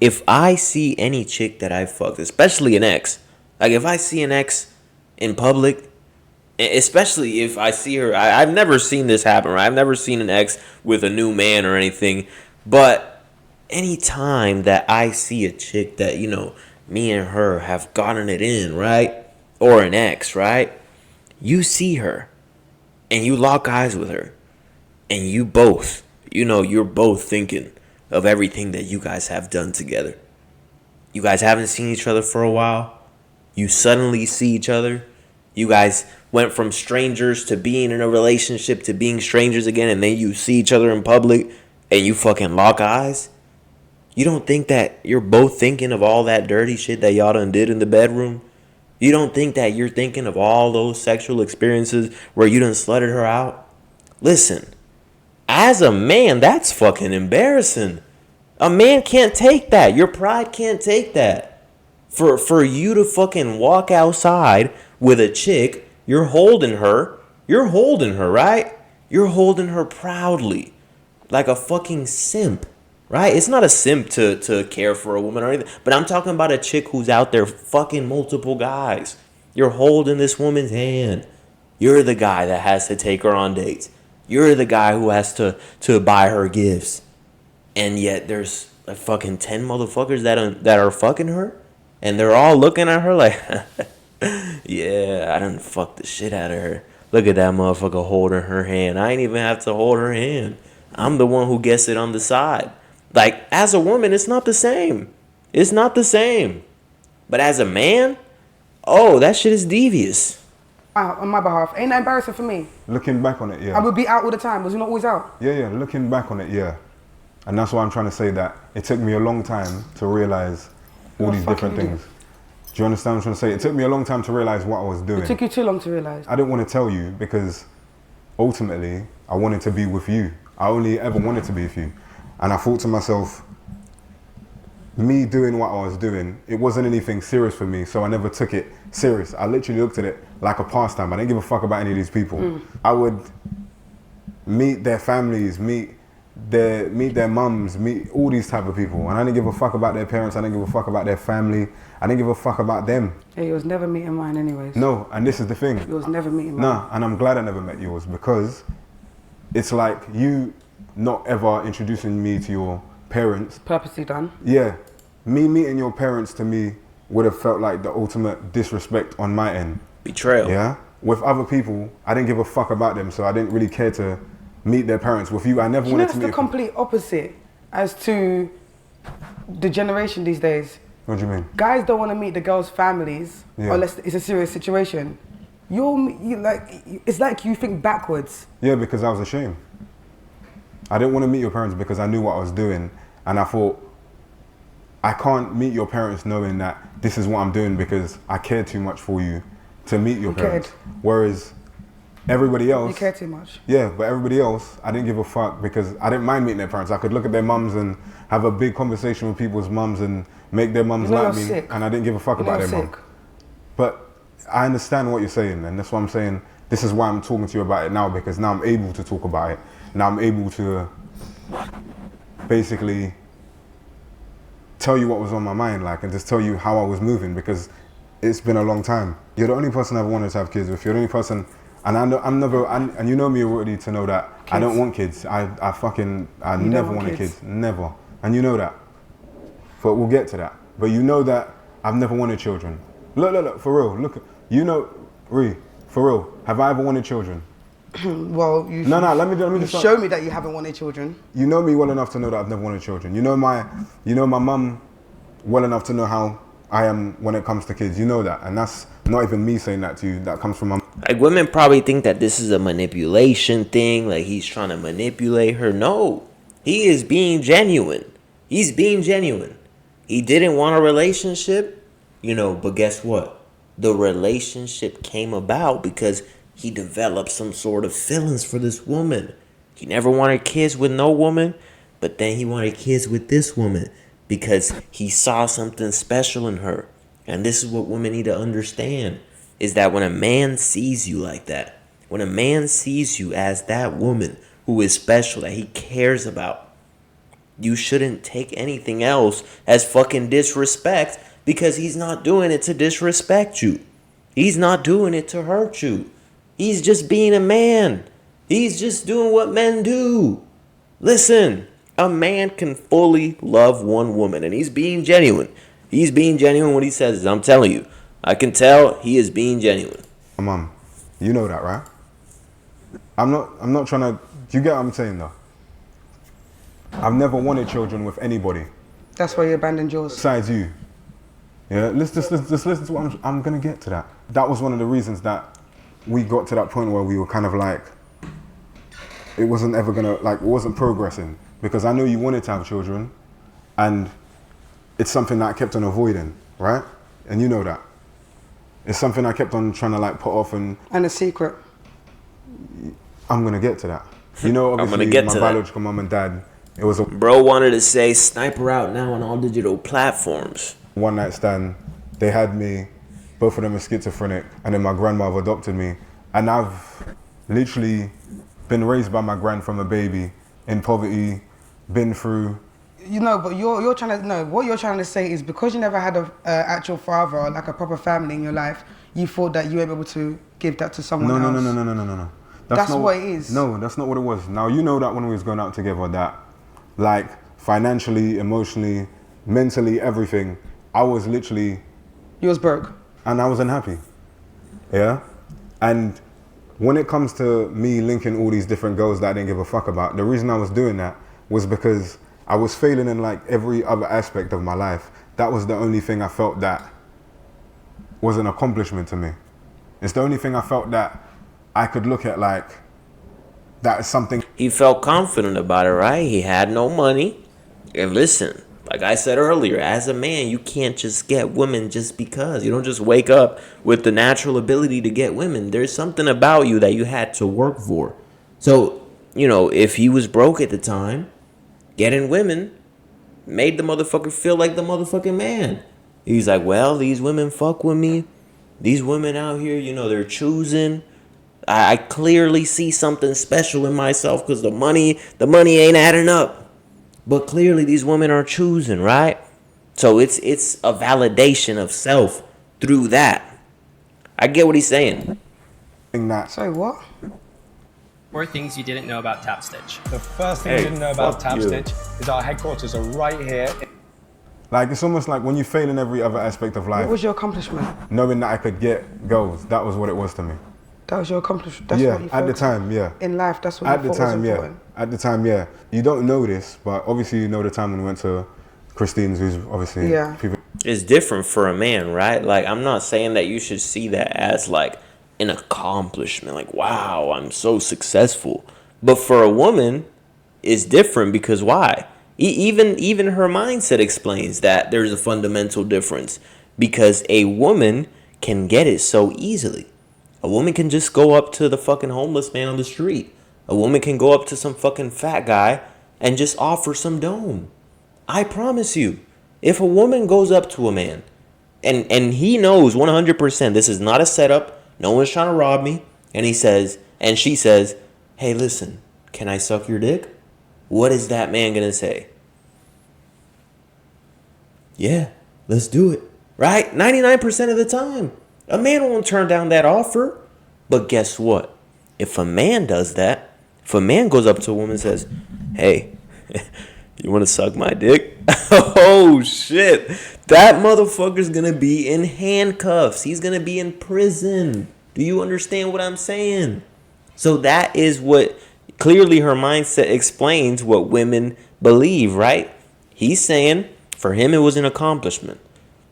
[SPEAKER 1] if I see any chick that I fucked, especially an ex, like if I see an ex in public, especially if I see her, I've never seen this happen, right? I've never seen an ex with a new man or anything. But anytime that I see a chick that, you know, me and her have gotten it in, right? Or an ex, right? You see her and you lock eyes with her and you both, you know, you're both thinking of everything that you guys have done together. You guys haven't seen each other for a while. You suddenly see each other. You guys went from strangers to being in a relationship to being strangers again, and then you see each other in public and you fucking lock eyes. You don't think that you're both thinking of all that dirty shit that y'all done did in the bedroom? You don't think that you're thinking of all those sexual experiences where you done slutted her out? Listen, as a man, that's fucking embarrassing. A man can't take that. Your pride can't take that. For you to fucking walk outside with a chick, you're holding her, right? You're holding her proudly, like a fucking simp, right? It's not a simp to care for a woman or anything, but I'm talking about a chick who's out there fucking multiple guys. You're holding this woman's hand. You're the guy that has to take her on dates. You're the guy who has to buy her gifts. And yet there's like fucking 10 motherfuckers that are fucking her, and they're all looking at her like, yeah, I done fucked the shit out of her. Look at that motherfucker holding her hand. I ain't even have to hold her hand. I'm the one who gets it on the side. Like, as a woman, it's not the same. It's not the same. But as a man, oh, that shit is devious.
[SPEAKER 2] on my behalf. Ain't that embarrassing for me?
[SPEAKER 3] Looking back on it, yeah.
[SPEAKER 2] I would be out all the time. Was you not always out?
[SPEAKER 3] Yeah, looking back on it, yeah. And that's why I'm trying to say that it took me a long time to realize all these different things. Do you understand what I'm trying to say? It took me a long time to realize what I was doing.
[SPEAKER 2] It took you too long to realize.
[SPEAKER 3] I didn't want to tell you because ultimately I wanted to be with you. I only ever wanted to be with you. And I thought to myself, me doing what I was doing, it wasn't anything serious for me, so I never took it serious. I literally looked at it like a pastime. I didn't give a fuck about any of these people. I would meet their families, meet their mums, meet all these type of people, and I didn't give a fuck about their parents. I didn't give a fuck about their family. I didn't give a fuck about them.
[SPEAKER 2] Hey, you was never meeting mine anyways.
[SPEAKER 3] No, and this is the thing.
[SPEAKER 2] You was never meeting mine.
[SPEAKER 3] Nah, and I'm glad I never met yours, because it's like you not ever introducing me to your parents.
[SPEAKER 2] Purposely done.
[SPEAKER 3] Yeah, me meeting your parents to me would have felt like the ultimate disrespect on my end.
[SPEAKER 1] Betrayal.
[SPEAKER 3] Yeah, with other people, I didn't give a fuck about them, so I didn't really care to meet their parents. With you, I never wanted to meet.
[SPEAKER 2] It's the complete opposite as to the generation these days.
[SPEAKER 3] What do you mean?
[SPEAKER 2] Guys don't want to meet the girls' families unless it's a serious situation. It's like you think backwards.
[SPEAKER 3] Yeah, because I was ashamed. I didn't want to meet your parents because I knew what I was doing, and I thought, I can't meet your parents knowing that this is what I'm doing because I care too much for you to meet your parents. Whereas everybody else...
[SPEAKER 2] You care too much.
[SPEAKER 3] Yeah, but everybody else, I didn't give a fuck because I didn't mind meeting their parents. I could look at their mums and have a big conversation with people's mums and make their mums like me, and I didn't give a fuck about their mum. But I understand what you're saying, and that's why I'm saying this is why I'm talking to you about it now, because now I'm able to talk about it. Now I'm able to basically tell you what was on my mind, like, and just tell you how I was moving, because it's been a long time. You're the only person I've wanted to have kids with. You're the only person, and and you know me already to know that kids. I don't want kids. I never wanted kids, never. And you know that. But we'll get to that. But you know that I've never wanted children. Look, for real. Look, you know, Ree, for real. Have I ever wanted children?
[SPEAKER 2] Well, you
[SPEAKER 3] No, let me
[SPEAKER 2] you
[SPEAKER 3] just
[SPEAKER 2] show me that you haven't wanted children.
[SPEAKER 3] You know me well enough to know that I've never wanted children. You know my mum well enough to know how I am when it comes to kids. You know that, and that's not even me saying that to you. That comes from my.
[SPEAKER 1] Like, women probably think that this is a manipulation thing, like he's trying to manipulate her. No, he is being genuine. He's being genuine. He didn't want a relationship, but guess what? The relationship came about because he developed some sort of feelings for this woman. He never wanted kids with no woman, but then he wanted kids with this woman because he saw something special in her. And this is what women need to understand, is that when a man sees you like that, when a man sees you as that woman who is special, that he cares about, you shouldn't take anything else as fucking disrespect, because he's not doing it to disrespect you. He's not doing it to hurt you. He's just being a man. He's just doing what men do. Listen, a man can fully love one woman, and he's being genuine. He's being genuine when he says it. I'm telling you. I can tell he is being genuine.
[SPEAKER 3] Mum, you know that, right? I'm not trying to. Do you get what I'm saying though? I've never wanted children with anybody
[SPEAKER 2] That's why you abandoned yours.
[SPEAKER 3] besides you. Yeah, let's just listen to what I'm gonna get to that. That was one of the reasons that we got to that point where we were kind of like, it wasn't ever gonna, like, it wasn't progressing, because I know you wanted to have children, and it's something that I kept on avoiding, right? And you know that. It's something I kept on trying to like put off, and
[SPEAKER 2] And a secret.
[SPEAKER 3] I'm gonna get to that. You know,
[SPEAKER 1] I'm
[SPEAKER 3] obviously
[SPEAKER 1] gonna get
[SPEAKER 3] my
[SPEAKER 1] to that.
[SPEAKER 3] biological mum and dad, it was a
[SPEAKER 1] Bro wanted to say sniper out now on all digital platforms.
[SPEAKER 3] one night stand. They had me, both of them are schizophrenic, and then my grandmother adopted me. And I've literally been raised by my gran from a baby in poverty, been through.
[SPEAKER 2] But you're trying to no. What you're trying to say is because you never had a actual father or like a proper family in your life, you thought that you were able to give that to someone else.
[SPEAKER 3] No.
[SPEAKER 2] That's
[SPEAKER 3] not
[SPEAKER 2] what it is.
[SPEAKER 3] No, that's not what it was. Now, you know that when we was going out together, that like financially, emotionally, mentally, everything, I was literally,
[SPEAKER 2] You was broke.
[SPEAKER 3] and I was unhappy. Yeah? And when it comes to me linking all these different girls that I didn't give a fuck about, the reason I was doing that was because I was failing in like every other aspect of my life. That was the only thing I felt that was an accomplishment to me. It's the only thing I felt that I could look at like, that is something.
[SPEAKER 1] He felt confident about it, right? He had no money. And listen, like I said earlier, as a man, you can't just get women just because. You don't just wake up with the natural ability to get women. There's something about you that you had to work for. So, if he was broke at the time, getting women made the motherfucker feel like the motherfucking man. He's like, well, these women fuck with me. These women out here, they're choosing. I clearly see something special in myself because the money ain't adding up. But clearly these women are choosing, right? So it's a validation of self through that. I get what he's saying.
[SPEAKER 3] That
[SPEAKER 2] Sorry, what?
[SPEAKER 6] More things you didn't know about Tap Stitch.
[SPEAKER 7] The first thing
[SPEAKER 1] Hey,
[SPEAKER 7] you didn't know about
[SPEAKER 1] fuck
[SPEAKER 7] Tap
[SPEAKER 1] you.
[SPEAKER 7] Stitch is our headquarters are right here.
[SPEAKER 3] like, it's almost like when you fail in every other aspect of life,
[SPEAKER 2] What was your accomplishment?
[SPEAKER 3] knowing that I could get girls, that was what it was to me.
[SPEAKER 2] That was your accomplishment. That's
[SPEAKER 3] Yeah,
[SPEAKER 2] what you
[SPEAKER 3] at the
[SPEAKER 2] focused-
[SPEAKER 3] time, yeah.
[SPEAKER 2] In life, that's what
[SPEAKER 3] At
[SPEAKER 2] you
[SPEAKER 3] the
[SPEAKER 2] thought
[SPEAKER 3] time,
[SPEAKER 2] was
[SPEAKER 3] yeah.
[SPEAKER 2] important.
[SPEAKER 3] At the time, yeah. You don't know this, but obviously you know the time when we went to Christine's, who's obviously
[SPEAKER 2] Yeah.
[SPEAKER 3] people.
[SPEAKER 1] It's different for a man, right? Like, I'm not saying that you should see that as like an accomplishment. Like, wow, I'm so successful. But for a woman, it's different because why? Even her mindset explains that there's a fundamental difference, because a woman can get it so easily. A woman can just go up to the fucking homeless man on the street. A woman can go up to some fucking fat guy and just offer some dome. I promise you, if a woman goes up to a man and he knows 100% this is not a setup, no one's trying to rob me, and she says, hey, listen, can I suck your dick? What is that man gonna say? Yeah, let's do it. Right? 99% of the time. A man won't turn down that offer. But guess what? If a man does that, if a man goes up to a woman and says, hey, you want to suck my dick? Oh, shit. That motherfucker's going to be in handcuffs. He's going to be in prison. Do you understand what I'm saying? So that is what clearly her mindset explains what women believe, right? He's saying for him it was an accomplishment.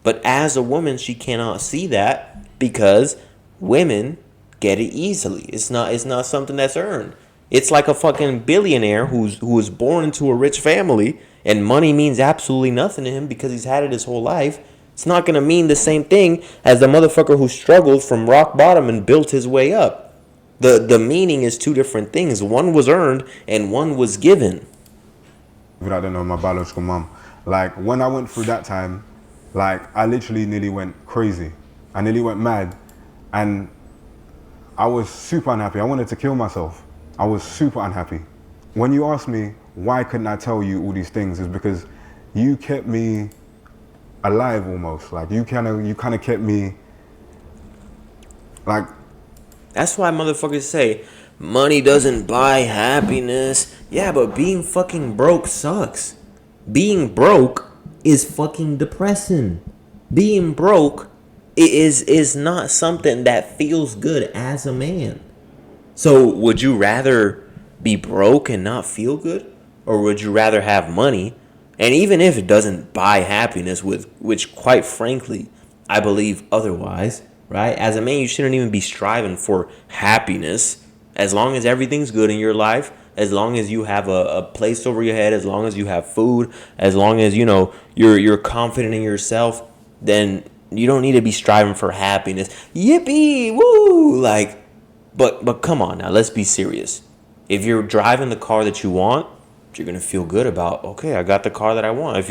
[SPEAKER 1] But as a woman, she cannot see that because women get it easily. It's not something that's earned. It's like a fucking billionaire who was born into a rich family and money means absolutely nothing to him because he's had it his whole life. It's not gonna mean the same thing as the motherfucker who struggled from rock bottom and built his way up. The meaning is two different things. One was earned and one was given.
[SPEAKER 3] I don't know my biological mom. Like when I went through that time, like I literally nearly went crazy. I nearly went mad, and I was super unhappy. I wanted to kill myself. I was super unhappy. When you ask me why couldn't I tell you all these things, is because you kept me alive almost. Like you kind of kept me like.
[SPEAKER 1] That's why motherfuckers say money doesn't buy happiness. Yeah, but being fucking broke sucks. Being broke is fucking depressing. Being broke is not something that feels good as a man. So would you rather be broke and not feel good? Or would you rather have money? And even if it doesn't buy happiness, which quite frankly, I believe otherwise, right? As a man, you shouldn't even be striving for happiness. As long as everything's good in your life, as long as you have a place over your head, as long as you have food, as long as, you know, you're confident in yourself, then you don't need to be striving for happiness. Yippee! Woo! Like, but come on now, let's be serious. If you're driving the car that you want, you're gonna feel good about, okay, I got the car that I want. If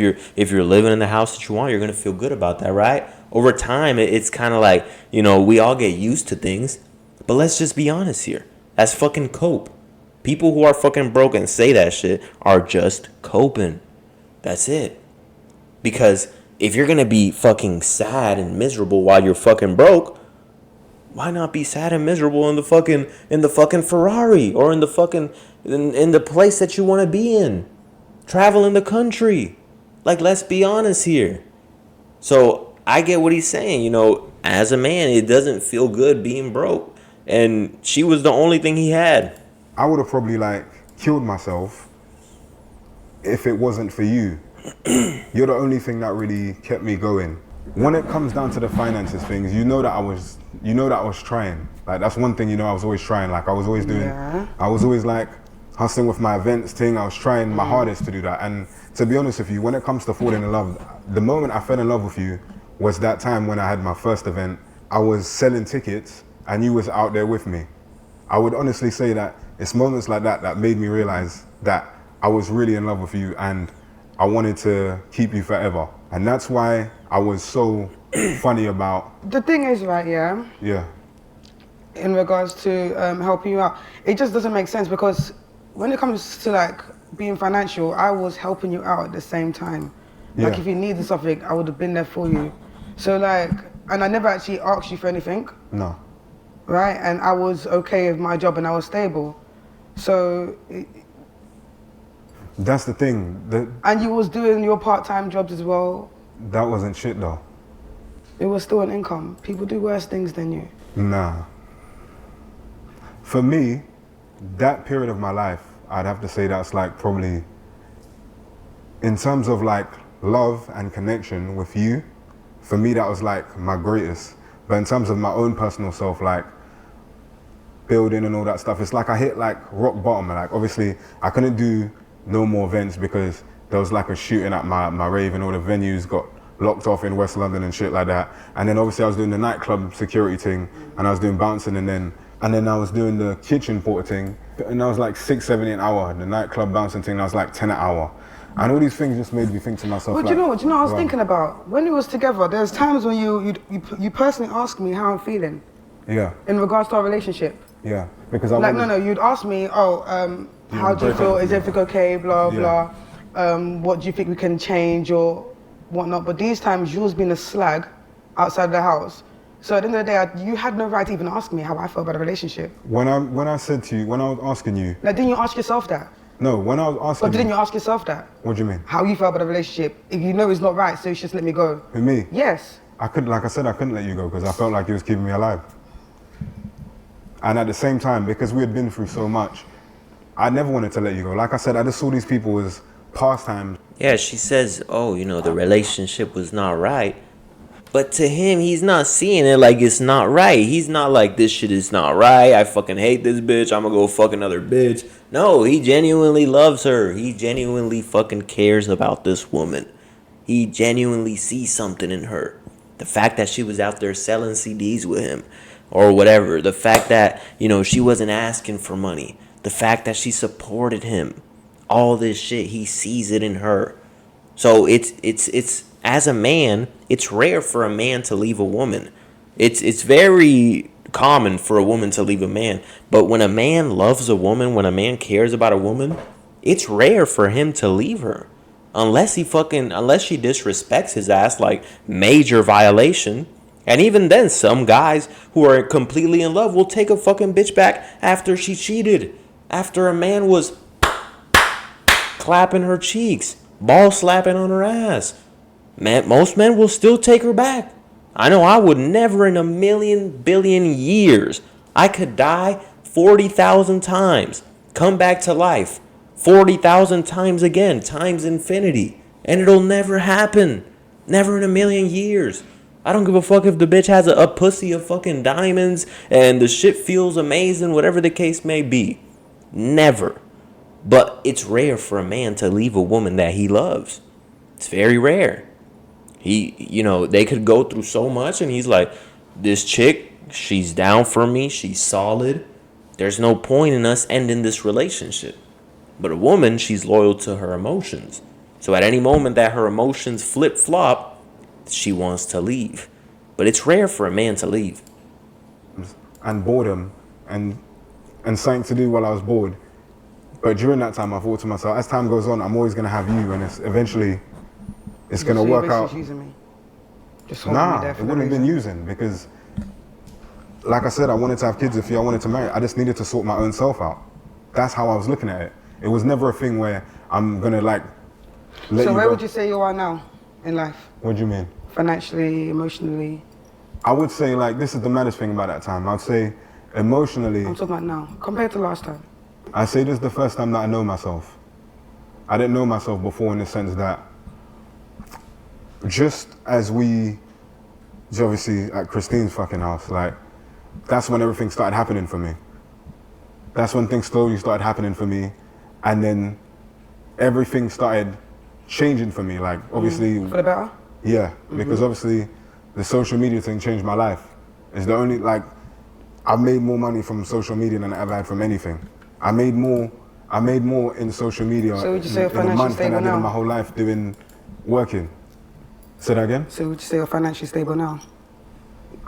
[SPEAKER 1] you're living in the house that you want, you're gonna feel good about that, right? Over time, it's kind of like, you know, we all get used to things. But let's just be honest here. That's fucking cope. People who are fucking broke and say that shit are just coping. That's it. Because if you're gonna be fucking sad and miserable while you're fucking broke, why not be sad and miserable in the fucking Ferrari or in the fucking in the place that you want to be in, traveling the country? Like, let's be honest here. So I get what he's saying. You know, as a man, it doesn't feel good being broke, and she was the only thing he had.
[SPEAKER 3] I would have probably like killed myself if it wasn't for you. You're the only thing that really kept me going. When it comes down to the finances things, you know that I was trying. Like that's one thing, you know, I was always trying. Like I was always doing, I was always like hustling with my events thing. I was trying my hardest to do that. And to be honest with you, when it comes to falling in love, the moment I fell in love with you was that time when I had my first event. I was selling tickets and you was out there with me. I would honestly say that it's moments like that that made me realize that I was really in love with you and I wanted to keep you forever. And that's why I was so funny about...
[SPEAKER 2] The thing is, right,
[SPEAKER 3] Yeah.
[SPEAKER 2] in regards to helping you out, it just doesn't make sense because when it comes to like being financial, I was helping you out at the same time. Like
[SPEAKER 3] Yeah.
[SPEAKER 2] if you needed something, I would have been there for you. So like, and I never actually asked you for anything.
[SPEAKER 3] No.
[SPEAKER 2] Right? And I was okay with my job and I was stable. So...
[SPEAKER 3] That's the thing.
[SPEAKER 2] And you was doing your part-time jobs as well.
[SPEAKER 3] That wasn't shit though.
[SPEAKER 2] It was still an income. People do worse things than you.
[SPEAKER 3] Nah. For me, that period of my life, I'd have to say that's like probably, in terms of like love and connection with you, for me that was like my greatest. But in terms of my own personal self, like building and all that stuff, it's like I hit like rock bottom. Like obviously I couldn't do no more events because there was like a shooting at my rave and all the venues got locked off in West London and shit like that. And then obviously I was doing the nightclub security thing and I was doing bouncing and then I was doing the kitchen porter thing and I was like 6, 7 an hour. The nightclub bouncing thing, I was like 10 an hour. And all these things just made me think to myself,
[SPEAKER 2] But
[SPEAKER 3] like,
[SPEAKER 2] do you know what I was thinking about? When we was together, there's times when you personally ask me how I'm feeling.
[SPEAKER 3] Yeah.
[SPEAKER 2] In regards to our relationship.
[SPEAKER 3] Yeah. Because I
[SPEAKER 2] Like,
[SPEAKER 3] wanted-
[SPEAKER 2] you'd ask me, how do you feel? Is everything okay? Blah,
[SPEAKER 3] Yeah.
[SPEAKER 2] blah. What do you think we can change or whatnot? But these times, you was being a slag outside the house. So at the end of the day, you had no right to even ask me how I felt about the relationship.
[SPEAKER 3] When I said to you, when I was asking you,
[SPEAKER 2] Like, didn't you ask yourself that?
[SPEAKER 3] no, when I was asking
[SPEAKER 2] But didn't
[SPEAKER 3] you,
[SPEAKER 2] you ask yourself that?
[SPEAKER 3] what do you mean?
[SPEAKER 2] How you felt about the relationship? If you know it's not right, so you should just let me go.
[SPEAKER 3] With me?
[SPEAKER 2] Yes.
[SPEAKER 3] Like I said, I couldn't let you go because I felt like you was keeping me alive. And at the same time, because we had been through so much, I never wanted to let you go. Like I said, I just saw these people as pastimes.
[SPEAKER 1] Yeah, she says, oh, the relationship was not right. But to him, he's not seeing it like it's not right. He's not like, this shit is not right. I fucking hate this bitch. I'm gonna go fuck another bitch. No, he genuinely loves her. He genuinely fucking cares about this woman. He genuinely sees something in her. The fact that she was out there selling CDs with him or whatever. The fact that, she wasn't asking for money. The fact that she supported him. All this shit, he sees it in her. So it's as a man, it's rare for a man to leave a woman. It's very common for a woman to leave a man. But when a man loves a woman, when a man cares about a woman, it's rare for him to leave her. Unless she disrespects his ass, like major violation. And even then, some guys who are completely in love will take a fucking bitch back after she cheated. After a man was clapping her cheeks, ball slapping on her ass. Man, most men will still take her back. I know I would never in a million billion years. I could die 40,000 times, come back to life 40,000 times again, times infinity. And it'll never happen. Never in a million years. I don't give a fuck if the bitch has a pussy of fucking diamonds and the shit feels amazing, whatever the case may be. Never. But it's rare for a man to leave a woman that he loves. It's very rare. They could go through so much and he's like, this chick, she's down for me. She's solid. There's no point in us ending this relationship. But a woman, she's loyal to her emotions. So at any moment that her emotions flip-flop, she wants to leave. But it's rare for a man to leave.
[SPEAKER 3] And boredom and something to do while I was bored. But during that time, I thought to myself, as time goes on, I'm always going to have you, and eventually it's going to work out.
[SPEAKER 2] Using me. Just holding me there
[SPEAKER 3] It
[SPEAKER 2] for
[SPEAKER 3] wouldn't have
[SPEAKER 2] no
[SPEAKER 3] been
[SPEAKER 2] reason.
[SPEAKER 3] using, because like I said, I wanted to have kids with you, I wanted to marry. I just needed to sort my own self out. That's how I was looking at it. It was never a thing where I'm going to let you
[SPEAKER 2] So where
[SPEAKER 3] go.
[SPEAKER 2] would you say you are now in life?
[SPEAKER 3] What do you mean?
[SPEAKER 2] Financially, emotionally?
[SPEAKER 3] I would say, this is the maddest thing about that time. I'd say emotionally,
[SPEAKER 2] I'm talking about now, compared to last time.
[SPEAKER 3] I say this is the first time that I know myself. I didn't know myself before, in the sense that just as obviously at Christine's fucking house, that's when everything started happening for me. That's when things slowly started happening for me. And then everything started changing for me. Obviously.
[SPEAKER 2] For the better?
[SPEAKER 3] Yeah, because obviously the social media thing changed my life. It's the only, I've made more money from social media than I ever had from anything. I made more in social media
[SPEAKER 2] So would you say you're
[SPEAKER 3] in a month than I
[SPEAKER 2] financially
[SPEAKER 3] did in
[SPEAKER 2] stable
[SPEAKER 3] my
[SPEAKER 2] now?
[SPEAKER 3] whole life working. Say that again?
[SPEAKER 2] So would you say you're financially stable now?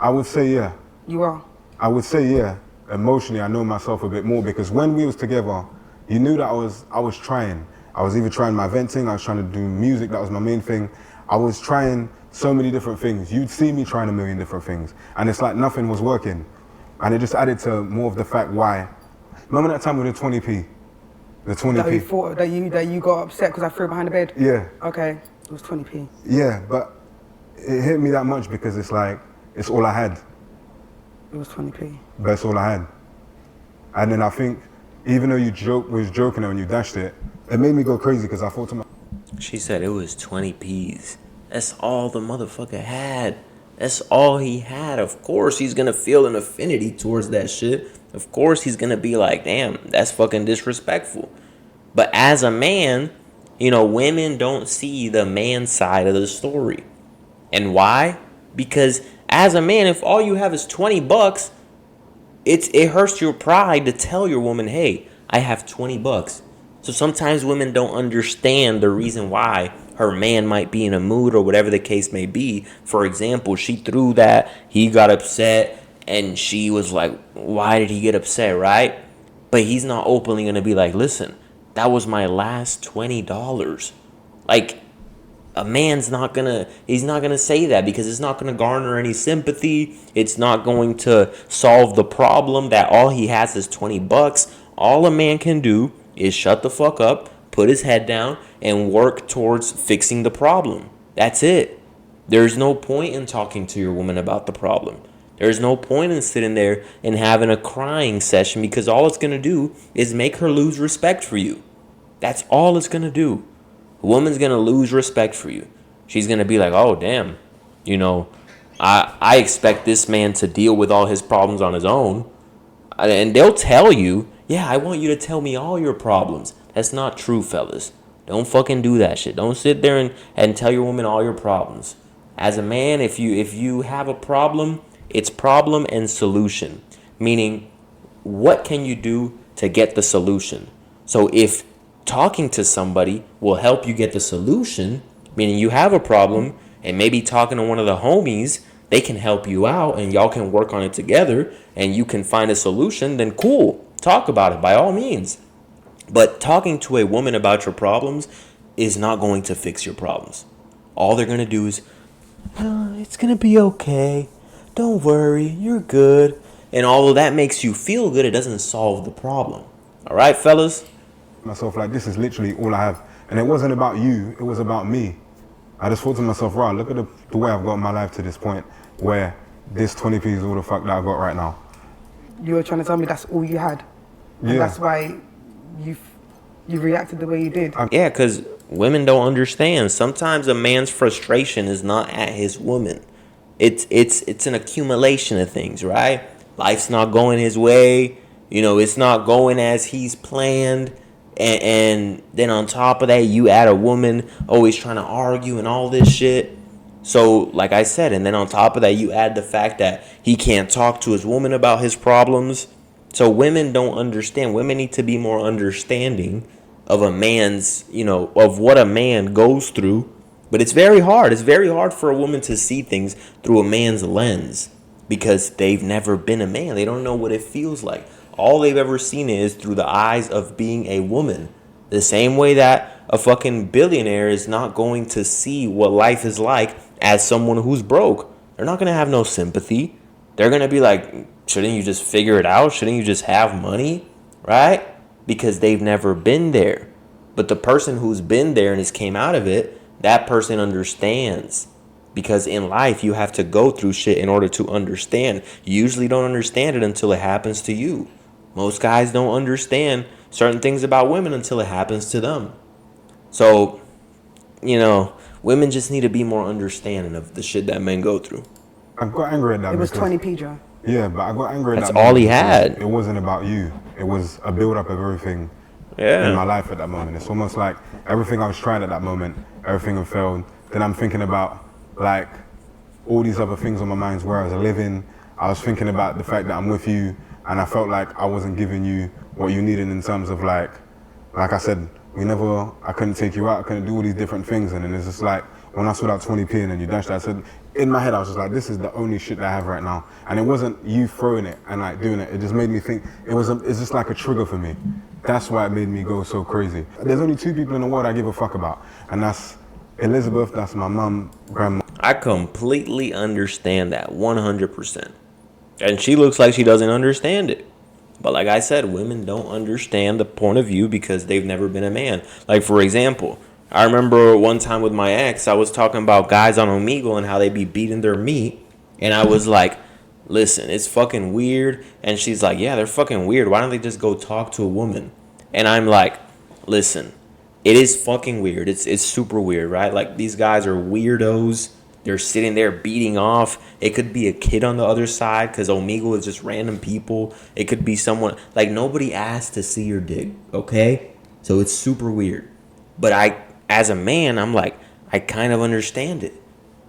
[SPEAKER 3] I would say yeah.
[SPEAKER 2] You are?
[SPEAKER 3] I would say yeah. Emotionally, I know myself a bit more, because when we was together, you knew that I was trying. I was either trying my venting, I was trying to do music, that was my main thing. I was trying so many different things. You'd see me trying a million different things, and it's like nothing was working. And it just added to more of the fact why. Remember that time with the 20p? The 20p?
[SPEAKER 2] That you thought, that you got upset because I threw it behind the bed?
[SPEAKER 3] Yeah.
[SPEAKER 2] Okay, it was 20p.
[SPEAKER 3] Yeah, but it hit me that much because it's all I had.
[SPEAKER 2] It was 20p.
[SPEAKER 3] That's all I had. And then I think, even though you was joking when you dashed it, it made me go crazy, because I thought to myself.
[SPEAKER 1] She said it was 20 P's. That's all the motherfucker had. That's all he had. Of course he's gonna feel an affinity towards that shit. Of course he's gonna be like, damn, that's fucking disrespectful. But as a man, women don't see the man side of the story. And why? Because as a man, if all you have is $20, it hurts your pride to tell your woman, hey, I have $20. So sometimes women don't understand the reason why her man might be in a mood or whatever the case may be. For example, she threw that, he got upset, and she was like, why did he get upset, right? But he's not openly going to be like, listen, that was my last $20. A man's he's not gonna say that, because it's not gonna garner any sympathy. It's not going to solve the problem that all he has is $20. All a man can do is shut the fuck up, put his head down, and work towards fixing the problem. That's it. There's no point in talking to your woman about the problem. There's no point in sitting there and having a crying session, because all it's going to do is make her lose respect for you. That's all it's going to do. A woman's going to lose respect for you. She's going to be like, oh, damn, you know, I expect this man to deal with all his problems on his own. And they'll tell you, yeah, I want you to tell me all your problems. That's not true, fellas. Don't fucking do that shit. Don't sit there and tell your woman all your problems. As a man, if you have a problem, it's problem and solution. Meaning, what can you do to get the solution? So if talking to somebody will help you get the solution, meaning you have a problem, and maybe talking to one of the homies, they can help you out and y'all can work on it together and you can find a solution, then cool. Talk about it by all means. But talking to a woman about your problems is not going to fix your problems. All they're going to do is, oh, it's going to be okay. Don't worry. You're good. And although that makes you feel good, it doesn't solve the problem. All right, fellas?
[SPEAKER 3] Myself, like, this is literally all I have. And it wasn't about you, it was about me. I just thought to myself, right, look at the way I've got my life to this point, where this 20p is all the fuck that I've got right now.
[SPEAKER 2] You were trying to tell me that's all you had. And
[SPEAKER 3] Yeah.
[SPEAKER 2] that's why you reacted the way you did.
[SPEAKER 1] Yeah, because women don't understand. Sometimes a man's frustration is not at his woman. It's an accumulation of things, right? Life's not going his way. You know, it's not going as he's planned. And then on top of that, you add a woman always trying to argue and all this shit. So, like I said, and then on top of that, you add the fact that he can't talk to his woman about his problems. So women don't understand. Women need to be more understanding of a man's, you know, of what a man goes through. But it's very hard. It's very hard for a woman to see things through a man's lens because they've never been a man. They don't know what it feels like. All they've ever seen is through the eyes of being a woman. The same way that a fucking billionaire is not going to see what life is like as someone who's broke. They're not going to have no sympathy. They're going to be like, shouldn't you just figure it out? Shouldn't you just have money? Right? Because they've never been there. But the person who's been there and has came out of it, that person understands. Because in life, you have to go through shit in order to understand. You usually don't understand it until it happens to you. Most guys don't understand certain things about women until it happens to them. So, you know, women just need to be more understanding of the shit that men go through.
[SPEAKER 3] I got angry at that.
[SPEAKER 2] It was
[SPEAKER 3] because-
[SPEAKER 2] 20p, Joe.
[SPEAKER 3] Yeah, but I got angry at
[SPEAKER 1] That's
[SPEAKER 3] that.
[SPEAKER 1] all he
[SPEAKER 3] moment because
[SPEAKER 1] had.
[SPEAKER 3] It wasn't about you. It was a build up of everything in my
[SPEAKER 1] Yeah.
[SPEAKER 3] life at that moment. It's almost like everything I was trying at that moment, everything had failed. Then I'm thinking about like all these other things on my mind where I was living. I was thinking about the fact that I'm with you and I felt like I wasn't giving you what you needed in terms of like I said, I couldn't take you out, I couldn't do all these different things. And then it's just like, when I saw that 20p and then you dashed it, I said, in my head, I was just like, this is the only shit that I have right now. And it wasn't you throwing it and like doing it. It just made me think, it's just like a trigger for me. That's why it made me go so crazy. There's only two people in the world I give a fuck about. And that's Elizabeth, that's my mum, grandma.
[SPEAKER 1] I completely understand that 100%. And she looks like she doesn't understand it. But like I said, women don't understand the point of view because they've never been a man. Like, for example, I remember one time with my ex, I was talking about guys on Omegle and how they be beating their meat. And I was like, listen, it's fucking weird. And she's like, yeah, they're fucking weird. Why don't they just go talk to a woman? And I'm like, listen, it is fucking weird. It's super weird, right? Like, these guys are weirdos. They're sitting there beating off. It could be a kid on the other side because Omegle is just random people. It could be someone. Like, nobody asked to see your dick, okay? So it's super weird. But as a man, I'm like, I kind of understand it.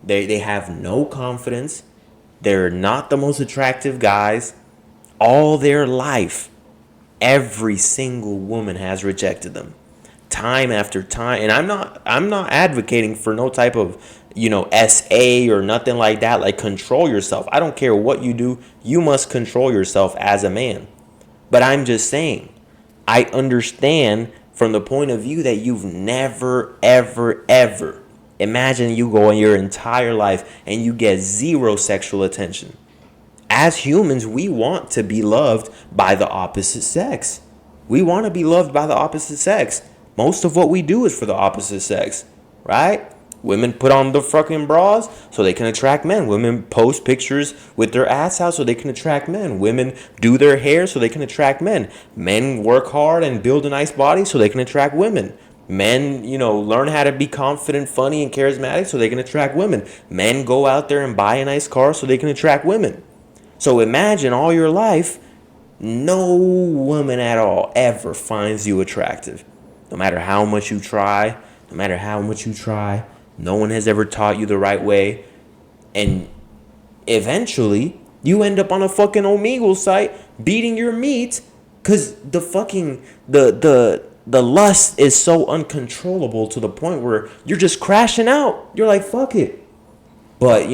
[SPEAKER 1] They have no confidence. They're not the most attractive guys. All their life, every single woman has rejected them. Time after time. And I'm not advocating for no type of, SA or nothing like that. Like, control yourself. I don't care what you do. You must control yourself as a man. But I'm just saying, I understand from the point of view that you've never, ever, ever. Imagine you go in your entire life and you get zero sexual attention. As humans, we want to be loved by the opposite sex. We want to be loved by the opposite sex. Most of what we do is for the opposite sex, right? Women put on the fucking bras so they can attract men. Women post pictures with their ass out so they can attract men. Women do their hair so they can attract men. Men work hard and build a nice body so they can attract women. Men, learn how to be confident, funny, and charismatic so they can attract women. Men go out there and buy a nice car so they can attract women. So imagine all your life, no woman at all ever finds you attractive. No matter how much you try, no one has ever taught you the right way. And eventually, you end up on a fucking Omegle site beating your meat because the lust is so uncontrollable to the point where you're just crashing out. You're like, fuck it. But,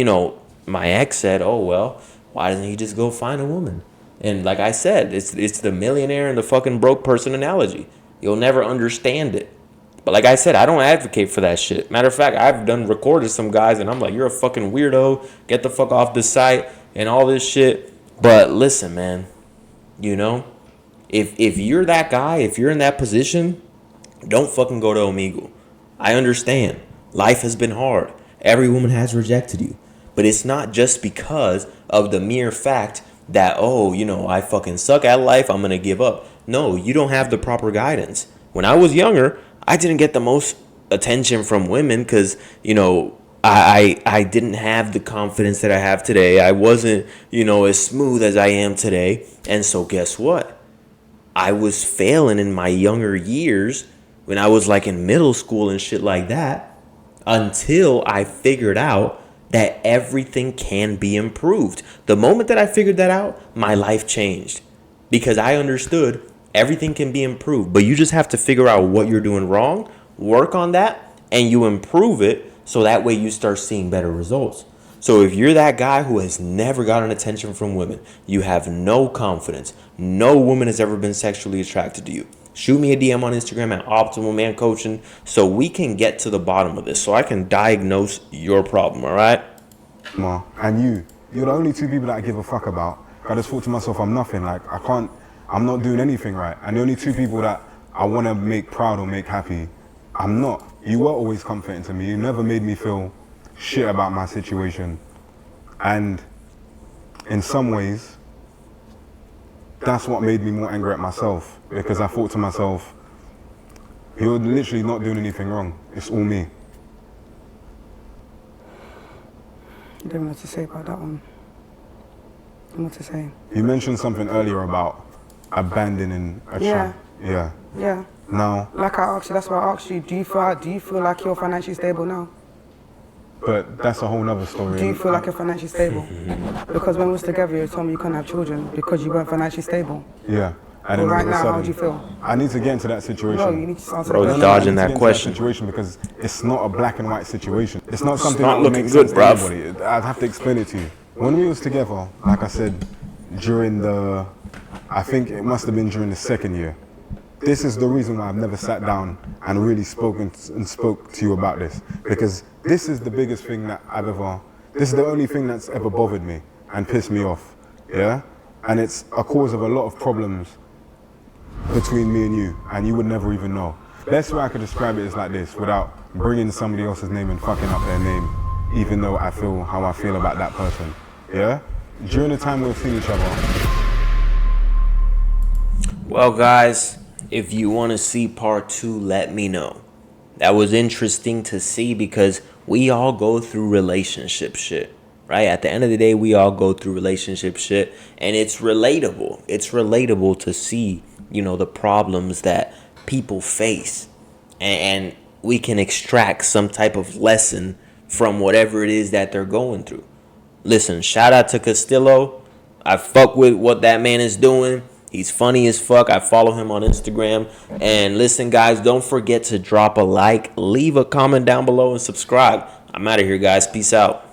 [SPEAKER 1] my ex said, oh, well, why doesn't he just go find a woman? And like I said, it's the millionaire and the fucking broke person analogy. You'll never understand it. But like I said, I don't advocate for that shit. Matter of fact, I've recorded some guys and I'm like, you're a fucking weirdo. Get the fuck off the site and all this shit. But listen, man, if you're that guy, if you're in that position, don't fucking go to Omegle. I understand. Life has been hard. Every woman has rejected you. But it's not just because of the mere fact that, I fucking suck at life, I'm going to give up. No, you don't have the proper guidance. When I was younger, I didn't get the most attention from women because, I didn't have the confidence that I have today. I wasn't, as smooth as I am today. And so guess what? I was failing in my younger years when I was like in middle school and shit like that until I figured out that everything can be improved. The moment that I figured that out, my life changed because I understood everything can be improved, but you just have to figure out what you're doing wrong, work on that, and you improve it so that way you start seeing better results. So if you're that guy who has never gotten attention from women, you have no confidence, no woman has ever been sexually attracted to you, shoot me a DM on Instagram at Optimal Man Coaching so we can get to the bottom of this, so I can diagnose your problem, all right?
[SPEAKER 3] And you're the only two people that I give a fuck about. I just thought to myself, I'm nothing. Like, I'm not doing anything right. And the only two people that I want to make proud or make happy, I'm not. You were always comforting to me. You never made me feel shit about my situation. And in some ways, that's what made me more angry at myself, because I thought to myself, you're literally not doing anything wrong. It's all me.
[SPEAKER 2] I don't know what to say about that one. I don't know what to say.
[SPEAKER 3] You mentioned something earlier about abandoning a child.
[SPEAKER 2] Yeah.
[SPEAKER 3] Now,
[SPEAKER 2] like I asked you, that's why I asked you, do you feel like you're financially stable now?
[SPEAKER 3] but that's a whole nother story.
[SPEAKER 2] Do you feel like you're financially stable? Because when we was together, you told me you couldn't have children because you weren't financially stable.
[SPEAKER 3] Yeah. And
[SPEAKER 2] Well,
[SPEAKER 3] then
[SPEAKER 2] right
[SPEAKER 3] all of a
[SPEAKER 2] now, how
[SPEAKER 3] sudden,
[SPEAKER 2] do you feel?
[SPEAKER 3] I need to get into that situation.
[SPEAKER 2] No, you need to answer
[SPEAKER 1] Bro,
[SPEAKER 2] the
[SPEAKER 1] it's
[SPEAKER 2] question.
[SPEAKER 1] dodging
[SPEAKER 3] I need to
[SPEAKER 1] that
[SPEAKER 3] get into
[SPEAKER 1] question.
[SPEAKER 3] situation because it's not a black and white situation. It's not something
[SPEAKER 1] not
[SPEAKER 3] that would
[SPEAKER 1] looking
[SPEAKER 3] make
[SPEAKER 1] good,
[SPEAKER 3] sense to
[SPEAKER 1] bruv.
[SPEAKER 3] anybody. I'd have to explain it to you. When we was together, like I said, I think it must have been during the second year. This is the reason why I've never sat down and really spoke to you about this, because this is the biggest thing that this is the only thing that's ever bothered me and pissed me off, yeah? And it's a cause of a lot of problems between me and you would never even know. Best way I could describe it is like this, without bringing somebody else's name and fucking up their name, even though I feel how I feel about that person, yeah? During the time we were seeing each other.
[SPEAKER 1] Well, guys, if you want to see part 2, let me know. That was interesting to see because we all go through relationship shit, right? At the end of the day, we all go through relationship shit, and it's relatable. It's relatable to see, the problems that people face, and we can extract some type of lesson from whatever it is that they're going through. Listen, shout out to Castillo. I fuck with what that man is doing. He's funny as fuck. I follow him on Instagram. And listen, guys, don't forget to drop a like, leave a comment down below, and subscribe. I'm out of here, guys. Peace out.